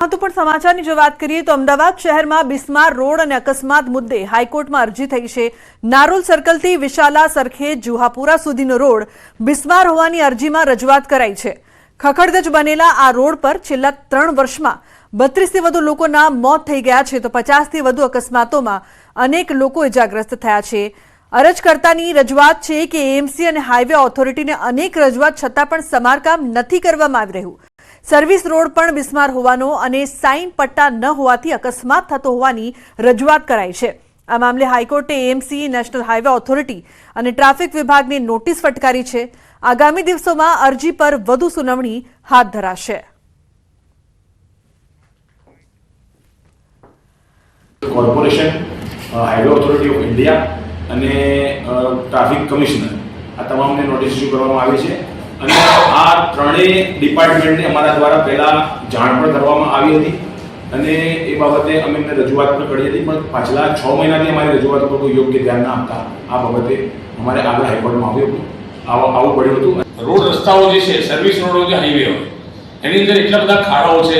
તો પણ સમાચારની જો વાત કરીએ તો અમદાવાદ શહેરમાં બિસ્માર રોડ અને અકસ્માત મુદ્દે હાઈકોર્ટમાં અરજી થઈ છે। નારોલ સર્કલથી વિશાલા સરખેજ જુહાપુરા સુધીનો રોડ બિસ્માર હોવાની અરજીમાં રજૂઆત કરાઈ છે। ખખડધજ બનેલા આ રોડ પર છેલ્લા 3 વર્ષમાં 32થી વધુ લોકોના મોત થઈ ગયા છે તો 50થી વધુ અકસ્માતોમાં અનેક લોકો ઇજાગ્રસ્ત થયા છે। અરજકર્તાની રજૂઆત છે કે એએમસી અને હાઈવે ઓથોરિટીને અનેક રજૂઆત છતાં પણ સમારકામ નથી કરવામાં આવી રહ્યું। સર્વિસ રોડ પણ બિસ્માર હોવાનો અને સાઇન પટ્ટા ન હોવાથી અકસ્માત થતો હોવાની રજૂઆત કરાઈ છે। આ મામલે હાઈકોર્ટે એએમસી, નેશનલ હાઈવે ઓથોરિટી અને ટ્રાફિક વિભાગને નોટિસ ફટકારી છે। આગામી દિવસોમાં અરજી પર વધુ સુનાવણી હાથ ધરાશે। Corporation, highway authority of India અને ટ્રાફિક કમિશનર આ તમામને નોટિસ ઇસ્યુ કરવામાં આવી છે અને આ ત્રણેય ડિપાર્ટમેન્ટને અમારા દ્વારા પહેલા જાણ પણ કરવામાં આવી હતી અને એ બાબતે અમે એમને રજૂઆત પણ કરી હતી, પણ પાછલા 6 મહિનાથી અમારી રજૂઆત પર કોઈ યોગ્ય ધ્યાન ના આપતા આ બાબતે અમારે આગળ હાઈકોર્ટમાં આવવું પડ્યું હતું। રોડ રસ્તાઓ જે છે, સર્વિસ રોડો જે હાઈવે હોય એની અંદર એટલા બધા ખાડાઓ છે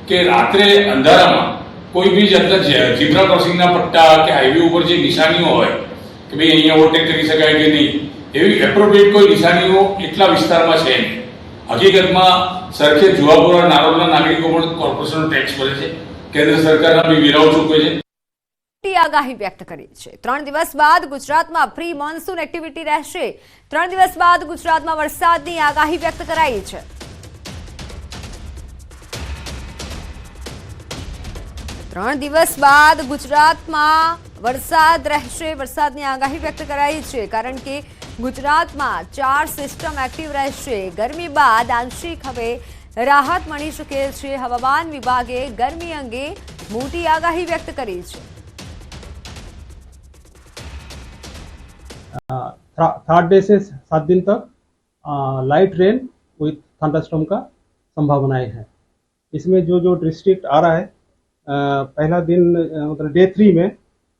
કે રાત્રે અંધારામાં કોઈ બી ઝીબ્રા ક્રોસિંગના પટ્ટા કે હાઈવે ઉપર જે નિશાનીઓ હોય કે ભાઈ અહીંયા ઓવરટેક કરી શકાય કે નહીં, એવી એપ્રોપ્રિએટ કોઈ નિશાનીઓ એટલા વિસ્તારમાં છે નહીં। હકીકતમાં સરખેજ જુહાપુરા નારોલના નાગરિકો પણ કોર્પોરેશનનો ટેક્સ ભરે છે, કેન્દ્ર સરકારના બી વેરાઓ ચૂકવે છે। આગાહી વ્યક્ત કરી છે। 3 દિવસ બાદ ગુજરાતમાં પ્રી મોન્સૂન એક્ટિવિટી રહેશે। 3 દિવસ બાદ ગુજરાતમાં વરસાદની આગાહી વ્યક્ત કરાઈ છે। ત્રણ દિવસ બાદ ગુજરાતમાં વરસાદ રહેશે, વરસાદની આગાહી વ્યક્ત કરાઈ છે કારણ કે ગુજરાતમાં 4 સિસ્ટમ એક્ટિવ રહેશે। ગરમી બાદ આંશિક હવે રાહત મળી શકે છે। હવામાન વિભાગે ગરમી અંગે મોટી આગાહી વ્યક્ત કરી છે। थर्ड डे से 7 दिन तक लाइट रेन विथ थंडरस्टॉर्म का संभावनाएं हैं। इसमें जो जो डिस्ट्रिक्ट आ रहा है, पहला दिन मतलब डे 3 में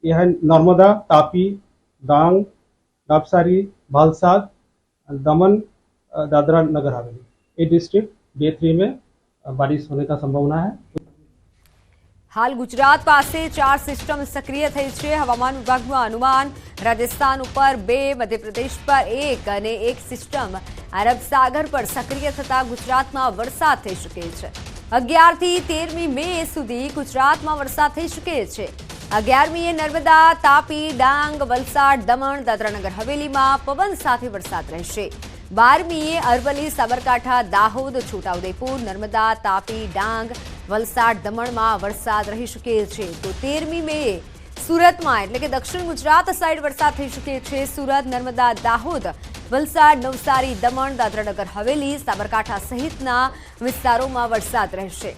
यह है नर्मदा, तापी, डांग, नवसारी, वलसाड, दमन, दादरा नगर हवेली, ये डिस्ट्रिक्ट डे 3 में बारिश होने का संभावना है। हाल गुजरात पासे 4 सिस्टम सक्रिय થઈ છે। હવામાન વિભાગનું અનુમાન રાજસ્થાન ઉપર 2, મધ્યપ્રદેશ પર 1 અને 1 સિસ્ટમ અરબ સાગર પર સક્રિય થતા ગુજરાતમાં વરસાદ થઈ શકે છે। 11 થી 13મી મે સુધી ગુજરાતમાં વરસાદ થઈ શકે છે। 11મીએ નર્મદા, તાપી, ડાંગ, વલસાડ, દમણ, દાદરાનગર હવેલીમાં પવન સાથે વરસાદ રહેશે। 12મીએ અરવલ્લી, સાબરકાંઠા, દાહોદ, છોટાઉદેપુર, નર્મદા, તાપી, ડાંગ, વલસાડ, દમણમાં વરસાદ રહી શકે છે। તો 13મી મે સુરતમાં એટલે કે દક્ષિણ ગુજરાત સાઈડ વરસાદ થઈ શકે છે। સુરત, નર્મદા, દાહોદ, વલસાડ, નવસારી, દમણ, દાદરાનગર હવેલી, સાબરકાંઠા સહિતના વિસ્તારોમાં વરસાદ રહેશે।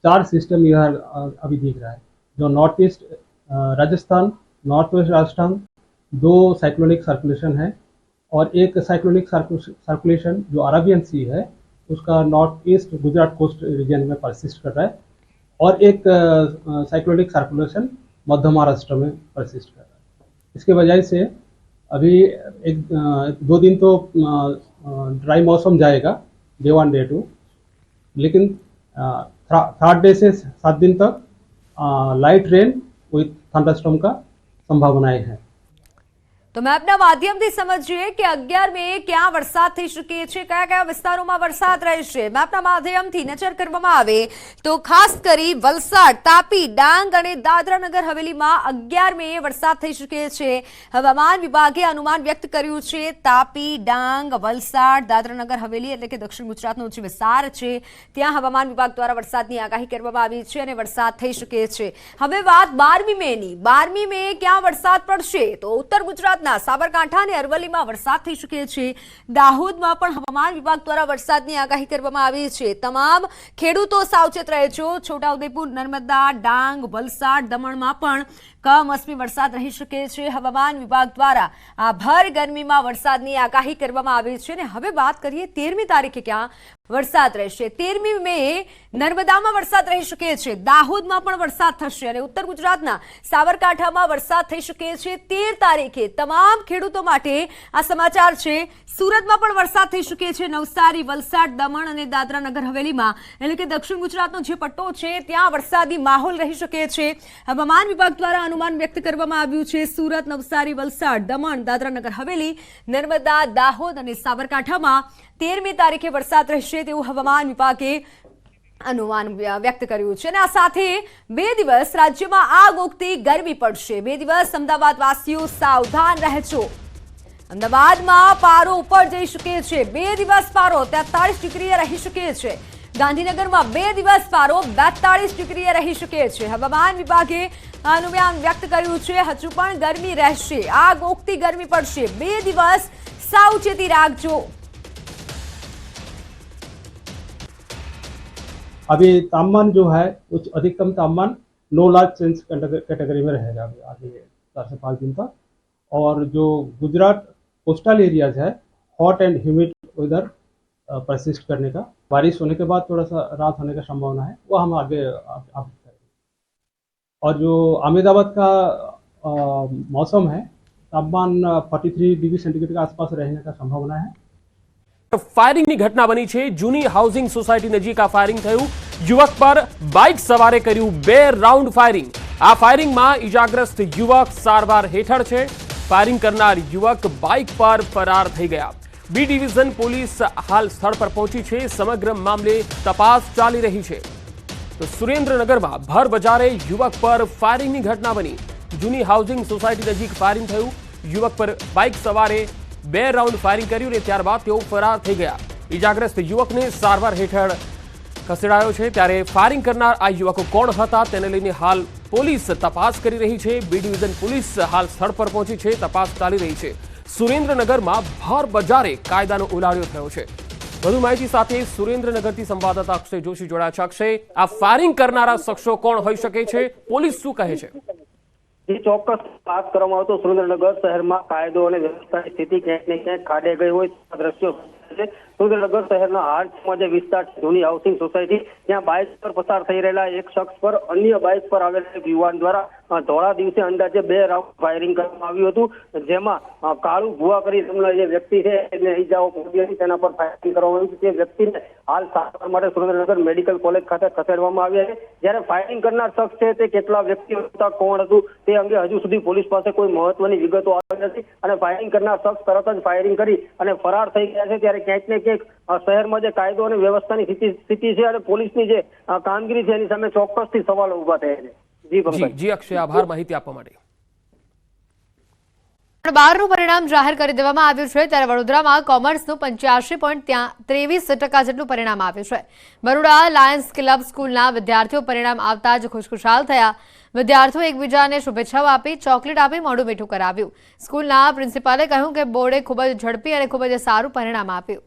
4 सिस्टम यह अभी दिख रहा है, जो north east Rajasthan, north west Rajasthan, 2 cyclonic circulation है और एक साइक्लोनिक सर्कुलेशन जो अरेबियन सी है उसका north east Gujarat coast region में परसिस्ट कर रहा है और एक साइक्लोनिक सर्कुलेशन मध्य महाराष्ट्र में परसिस्ट कर रहा है। इसके वजह से अभी 1-2 दिन तो ड्राई मौसम जाएगा, डे 1 डे 2, लेकिन थर्ड डे से 7 दिन तक लाइट रेन विथ थंडरस्टॉर्म का संभावनाएं हैं। તો મેપના માધ્યમથી સમજીએ કે 11 મે ક્યાં વરસાદ થઈ શકે છે, કયા કયા વિસ્તારોમાં વરસાદ રહેશે। મેપના માધ્યમથી નજર કરવામાં આવે તો ખાસ કરી વલસાડ, તાપી, ડાંગ અને દાદરાનગર હવેલીમાં 11 મે વરસાદ થઈ શકે છે। હવામાન વિભાગે અનુમાન વ્યક્ત કર્યું છે તાપી, ડાંગ, વલસાડ, દાદરાનગર હવેલી એટલે કે દક્ષિણ ગુજરાતનો જે વિસ્તાર છે ત્યાં હવામાન વિભાગ દ્વારા વરસાદની આગાહી કરવામાં આવી છે અને વરસાદ થઈ શકે છે। હવે વાત 12મી મેની। 12મી મે ક્યાં વરસાદ પડશે તો ઉત્તર ગુજરાત સાબરકાંઠા અને અરવલ્લીમાં વરસાદ થઈ શકે છે। દાહોદમાં પણ હવામાન વિભાગ દ્વારા વરસાદની આગાહી કરવામાં આવી છે। તમામ ખેડૂતો સાવચેત રહેજો। છોટાઉદેપુર, નર્મદા, ડાંગ, વલસાડ, દમણમાં પણ કમોસમી વરસાદ રહી શકે છે। હવામાન વિભાગ દ્વારા આ ભર ગરમીમાં વરસાદની આગાહી કરવામાં આવી છે। અને હવે વાત કરીએ 13મી તારીખે ક્યાં વરસાદ રહેશે. 13મી મે નર્મદામાં વરસાદ રહી શકે છે, દાહોદમાં પણ વરસાદ થશે અને ઉત્તર ગુજરાતના સાબરકાંઠામાં વરસાદ થઈ શકે છે. 13 તારીખે તમામ ખેડૂતો માટે આ સમાચાર છે. સુરતમાં પણ વરસાદ થઈ શકે છે. નવસારી, વલસાડ, દમણ અને દાદરા નગર હવેલીમાં એટલે કે દક્ષિણ ગુજરાતનો જે પટ્ટો છે ત્યાં વરસાદી માહોલ રહી શકે છે. હવામાન વિભાગ દ્વારા અનુમાન વ્યક્ત કરવામાં આવ્યું છે. સુરત, નવસારી, વલસાડ, દમણ, દાદરા નગર હવેલી, નર્મદા, દાહોદ અને સાબરકાંઠામાં 13મી તારીખે વરસાદ રહેશે તેવું હવામાન વિભાગે અનુમાન વ્યક્ત કર્યું છે. અને આ સાથે 2 દિવસ રાજ્યમાં આગ ઓગતી ગરમી પડશે. 2 દિવસ અમદાવાદ વાસીઓ સાવધાન રહેજો. અમદાવાદમાં પારો ઉપર જઈ શકે છે. 2 દિવસ પારો 43 ડિગ્રીએ રહી શકે છે. ગાંધીનગરમાં 2 દિવસ પારો 42 ડિગ્રીએ રહી શકે છે. હવામાન વિભાગે અનુમાન વ્યક્ત કર્યું છે. હજુ પણ ગરમી રહેશે, આગ ઓગતી ગરમી પડશે. 2 દિવસ સાવચેતી રાખજો. अभी तापमान जो है कुछ अधिकतम तापमान 9 लाख सेल्सियस कैटेगरी में रहेगा अभी आगे 4 से 5 दिन तक. और जो गुजरात कोस्टल एरियाज है hot and humid weather persist करने का, बारिश होने के बाद थोड़ा सा राहत होने का संभावना है, वो हम आगे आप करेंगे. और जो अहमदाबाद का मौसम है तापमान 43 डिग्री सेंटीग्रेड के आसपास रहने का संभावना है. ફાયરિંગની ઘટના બની છે. જૂની હાઉસિંગ સોસાયટી નજીક આ ફાયરિંગ થયું. યુવક પર બાઇક સવારે કર્યું 2 રાઉન્ડ ફાયરિંગ. આ ફાયરિંગમાં ઈજાગ્રસ્ત યુવક સારવાર હેઠળ છે. ફાયરિંગ કરનાર યુવક બાઇક પર ફરાર થઈ ગયા. બી ડિવિઝન પોલીસ હાલ સ્થળ પર પહોંચી છે. સમગ્ર મામલે તપાસ ચાલી રહી છે. તો સુરેન્દ્રનગરમાં ભર બજારે યુવક પર ફાયરિંગની ઘટના બની. જૂની હાઉસિંગ સોસાયટી નજીક ફાયરિંગ થયું. યુવક પર બાઇક સવારે 2 રાઉન્ડ ફાયરિંગ કર્યું અને ત્યારબાદ તેઓ ફરાર થઈ ગયા. ઈજાગ્રસ્ત યુવકને સારવાર હેઠળ ખસેડાયો છે. ત્યારે ફાયરિંગ કરનાર આ યુવકો કોણ હતા તેને લઈને હાલ પોલીસ તપાસ કરી રહી છે. બી ડિવિઝન પોલીસ હાલ સ્થળ પર પહોંચી છે. તપાસ ચાલી રહી છે. સુરેન્દ્રનગરમાં ભર બજારે કાયદાનો ઉલાળ્યો થયો છે. વધુ માહિતી સાથે સુરેન્દ્રનગરથી સંવાદદાતા અક્ષય જોશી જોડાયા છે. અક્ષય, આ ફાયરિંગ કરનારા શખ્સો કોણ હોઈ શકે છે? પોલીસ શું કહે છે? જે ચોક્કસ તપાસ કરવામાં આવતો સુરેન્દ્રનગર શહેરમાં કાયદો અને વ્યવસ્થાની સ્થિતિ ક્યાંક ને ક્યાંક ખાડે ગઈ હોય તેવા દ્રશ્યો છે. સુરેન્દ્રનગર શહેરના હાર્ટમાં જે વિસ્તાર છે જૂની હાઉસિંગ સોસાયટી, ત્યાં બાઇક પર પસાર થઈ રહેલા એક શખ્સ પર અન્ય બાઇક પર આવેલા એક યુવાન દ્વારા ધોળા દિવસે અંદાજે 2 રાઉન્ડ ફાયરિંગ કરવામાં આવ્યું હતું. જેમાં કાળુ ભુવા કરી નામના જે વ્યક્તિ છે એને ઈજાઓ પહોંચી હતી, તેના પર ફાયરિંગ કરવામાં આવ્યું. તે વ્યક્તિને હાલ સારવાર માટે સુરેન્દ્રનગર મેડિકલ કોલેજ ખાતે ખસેડવામાં આવ્યા છે. જ્યારે ફાયરિંગ કરનાર શખ્સ છે તે કેટલા વ્યક્તિઓ હતા, કોણ હતું તે અંગે હજુ સુધી પોલીસ પાસે કોઈ મહત્વની વિગતો આવી નથી. અને ફાયરિંગ કરનાર શખ્સ તરત જ ફાયરિંગ કરી અને ફરાર થઈ ગયા છે. ત્યારે ક્યાંક ને ક્યાંક શહેરમાં જે કાયદો અને વ્યવસ્થાની સ્થિતિ છે અને પોલીસની જે કામગીરી છે એની સામે ચોક્કસથી સવાલો ઉભા થયા છે. જી અક્ષય, આભાર માહિતી આપવા માટે. 12નું પરિણામ જાહેર કરી દેવામાં આવ્યું છે. ત્યારે વડોદરામાં કોમર્સનું 85.23% જેટલું પરિણામ આવ્યું છે. બરોડા લાયન્સ ક્લબ સ્કૂલના વિદ્યાર્થીઓ પરિણામ આવતા જ ખુશખુશાલ થયા. વિદ્યાર્થીઓ એકબીજાને શુભેચ્છાઓ આપી, ચોકલેટ આપી મોઢું મીઠું કરાવ્યું. સ્કૂલના પ્રિન્સિપાલે કહ્યું કે બોર્ડે ખૂબ જ ઝડપી અને ખૂબ જ સારું પરિણામ આપ્યું.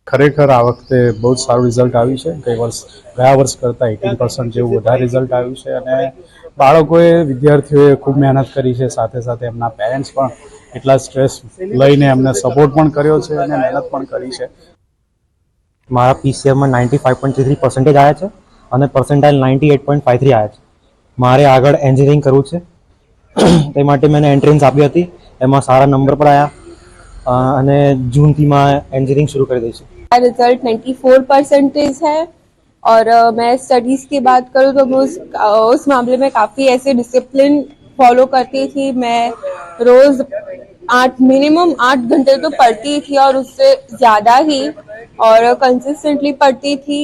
ખરેખર આ વખતે બહુ જ સારું રિઝલ્ટ આવ્યું છે. ગયા વર્ષ કરતાં 18% જેવું વધારે રિઝલ્ટ આવ્યું છે. અને બાળકોએ, વિદ્યાર્થીઓએ ખૂબ મહેનત કરી છે. સાથે સાથે એમના પેરેન્ટ્સ પણ એટલા સ્ટ્રેસ લઈને એમને સપોર્ટ પણ કર્યો છે અને મહેનત પણ કરી છે. મારા પીસીએમમાં 95.33% આવ્યા છે અને પર્સન્ટાઇલ 98.53 આવ્યા છે. મારે આગળ એન્જિનિયરિંગ કરવું છે, તે માટે મેં એન્ટ્રન્સ આપી હતી. એમાં સારા નંબર પણ આવ્યા અને जून में इंजीनियरिंग शुरू कर दी है. रिजल्ट 94% है और मैं स्टडीज़ की बात करूँ तो मैं उस मामले में काफ़ी ऐसे डिसिप्लिन फॉलो करती थी. मैं रोज़ मिनिमम 8 घंटे तो पढ़ती थी और उससे ज़्यादा ही, और कंसिस्टेंटली पढ़ती थी.